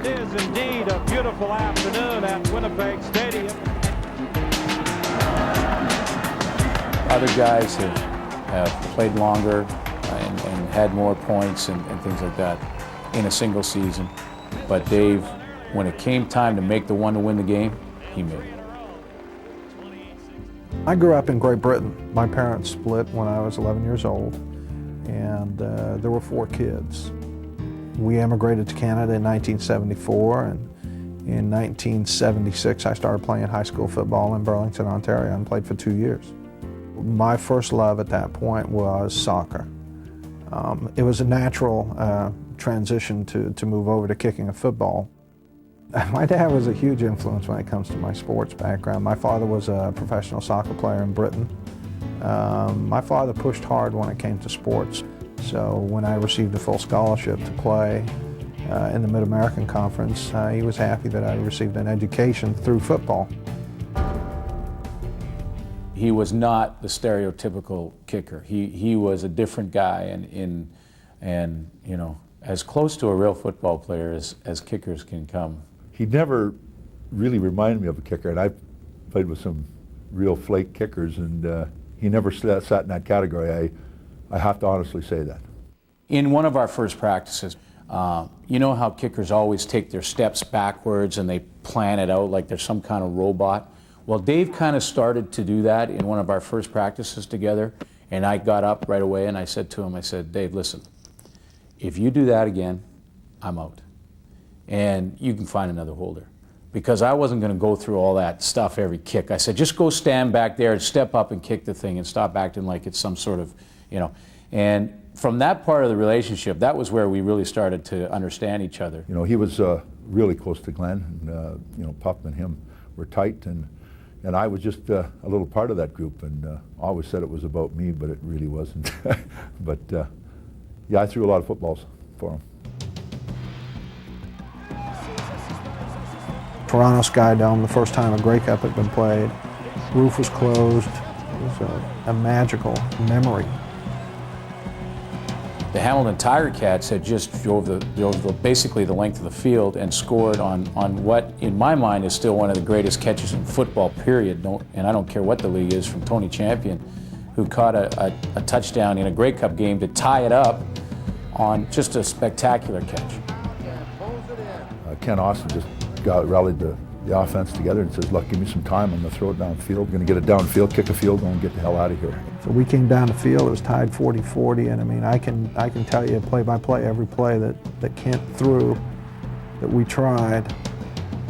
It is indeed a beautiful afternoon at Winnipeg Stadium. Other guys have played longer and had more points and things like that in a single season. But Dave, when it came time to make the one to win the game, he made it. I grew up in Great Britain. My parents split when I was 11 years old, and there were 4 kids. We emigrated to Canada in 1974, and in 1976 I started playing high school football in Burlington, Ontario, and played for 2 years. My first love at that point was soccer. It was a natural transition to move over to kicking a football. My dad was a huge influence when it comes to my sports background. My father was a professional soccer player in Britain. My father pushed hard when it came to sports. So when I received a full scholarship to play in the Mid-American Conference, he was happy that I received an education through football. He was not the stereotypical kicker. He was a different guy and you know, as close to a real football player as kickers can come. He never really reminded me of a kicker, and I've played with some real flake kickers, and he never sat in that category. I have to honestly say that. In one of our first practices, you know how kickers always take their steps backwards and they plan it out like they're some kind of robot? Well, Dave kind of started to do that in one of our first practices together, and I got up right away and I said to him, I said, Dave, listen, if you do that again, I'm out. And you can find another holder. Because I wasn't going to go through all that stuff every kick. I said, just go stand back there and step up and kick the thing and stop acting like it's some sort of, you know. And from that part of the relationship, that was where we really started to understand each other. You know, he was really close to Glenn, and you know, Pup and him were tight, and I was just a little part of that group, and I always said it was about me, but it really wasn't. But yeah, I threw a lot of footballs for him. Toronto Sky Dome, the first time a Grey Cup had been played. Roof was closed. It was a magical memory. The Hamilton Tiger Cats had just drove basically the length of the field and scored on what, in my mind, is still one of the greatest catches in football, period. And I don't care what the league is, from Tony Champion, who caught a touchdown in a Grey Cup game to tie it up on just a spectacular catch. Ken Austin just rallied the offense together and says, look, give me some time, I'm going to throw it downfield. We're going to get it downfield, kick a field goal, and get the hell out of here. So we came down the field, it was tied 40-40, and I mean, I can tell you play-by-play, every play that Kent threw, that we tried,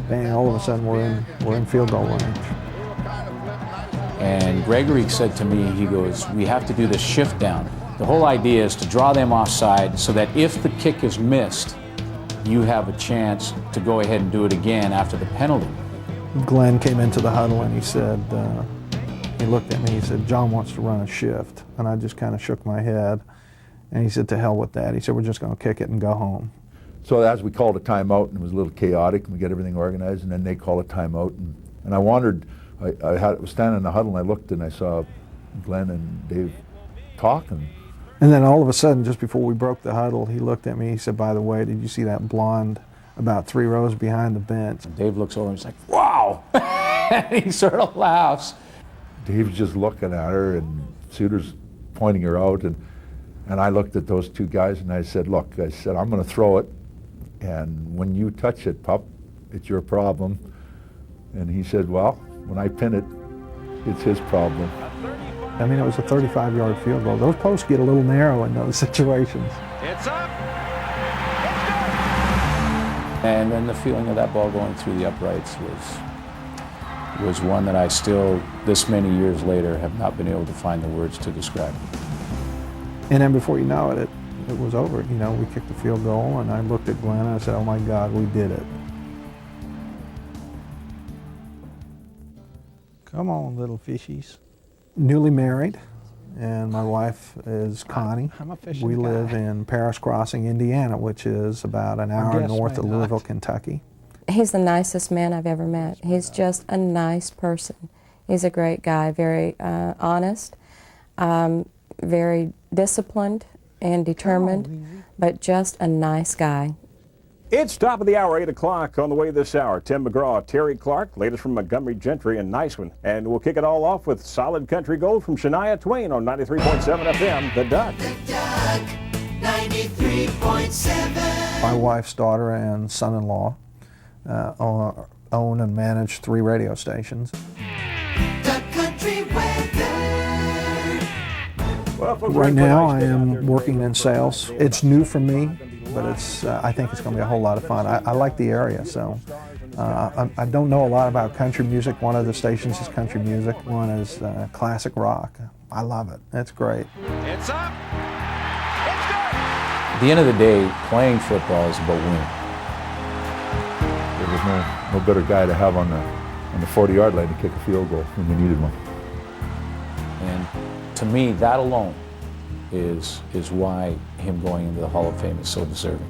bang, all of a sudden we're in field goal range. And Gregory said to me, he goes, we have to do the shift down. The whole idea is to draw them offside so that if the kick is missed, you have a chance to go ahead and do it again after the penalty. Glenn came into the huddle and he said, he looked at me, he said, John wants to run a shift. And I just kind of shook my head. And he said, to hell with that. He said, we're just going to kick it and go home. So as we called a timeout, and it was a little chaotic, and we get everything organized, and then they call a timeout. And I wandered, I was standing in the huddle, and I looked and I saw Glenn and Dave talking. And then all of a sudden, just before we broke the huddle, he looked at me, he said, by the way, did you see that blonde about 3 rows behind the bench? And Dave looks over and he's like, wow! And he sort of laughs. Dave's just looking at her, and Suter's pointing her out, and I looked at those 2 guys and I said, look, I said, I'm going to throw it, and when you touch it, Pup, it's your problem. And he said, well, when I pin it, it's his problem. I mean, it was a 35-yard field goal. Those posts get a little narrow in those situations. It's up. And then the feeling of that ball going through the uprights was one that I still, this many years later, have not been able to find the words to describe. And then before you know it, it was over. You know, we kicked the field goal, and I looked at Glenn and I said, oh my God, we did it. Come on, little fishies. Newly married, and my wife is Connie. I'm a fishing We guy. live in Paris Crossing, Indiana, which is about an hour guess north of why not. Louisville, Kentucky. He's the nicest man I've ever met. He's just a nice person. He's a great guy, very honest, very disciplined and determined, but just a nice guy. It's top of the hour, 8 o'clock on the way this hour. Tim McGraw, Terry Clark, latest from Montgomery Gentry and Nice One. And we'll kick it all off with solid country gold from Shania Twain on 93.7 FM, The Duck. The Duck, 93.7. My wife's daughter and son-in-law own and manage 3 radio stations. Duck Country weather. Well, folks, Right we're now, nice I day out am there working today. in sales. It's new for me, but it's. I think it's going to be a whole lot of fun. I like the area, so I don't know a lot about country music. One of the stations is country music. One is classic rock. I love it. It's great. It's up. At the end of the day, playing football is about winning. There was no better guy to have on the 40-yard line to kick a field goal when we needed one. And to me, that alone is why him going into the Hall of Fame is so deserving.